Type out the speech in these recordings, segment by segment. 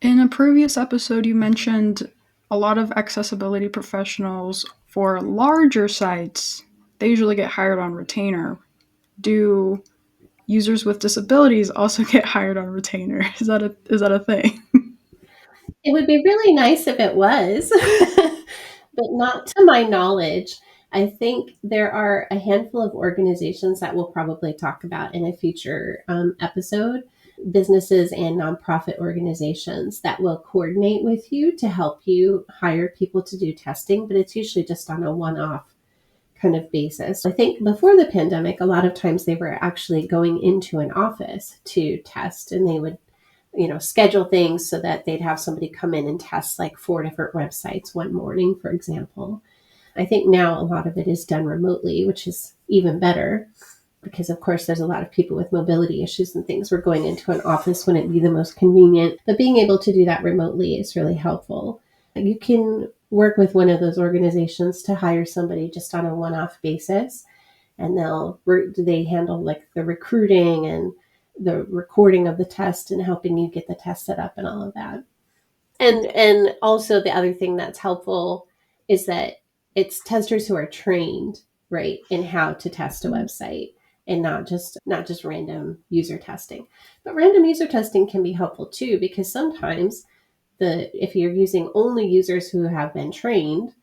In a previous episode, you mentioned a lot of accessibility professionals for larger sites, they usually get hired on retainer. Do users with disabilities also get hired on retainer? Is that a thing? It would be really nice if it was, but not to my knowledge. I think there are a handful of organizations that we'll probably talk about in a future episode, businesses and nonprofit organizations that will coordinate with you to help you hire people to do testing, but it's usually just on a one off kind of basis. I think before the pandemic, a lot of times they were actually going into an office to test, and they would schedule things so that they'd have somebody come in and test like 4 different websites one morning, for example. I think now a lot of it is done remotely, which is even better because, of course, there's a lot of people with mobility issues and things. We're going into an office wouldn't be the most convenient, but being able to do that remotely is really helpful. You can work with one of those organizations to hire somebody just on a one-off basis, and they handle like the recruiting and the recording of the test and helping you get the test set up and all of that. And also the other thing that's helpful is that it's testers who are trained right in how to test a website, and not just random user testing. But random user testing can be helpful too, because sometimes the if you're using only users who have been trained,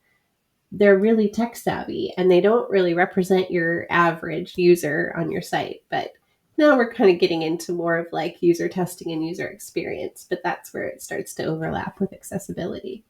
they're really tech savvy and they don't really represent your average user on your site. But now we're kind of getting into more of like user testing and user experience, but that's where it starts to overlap with accessibility.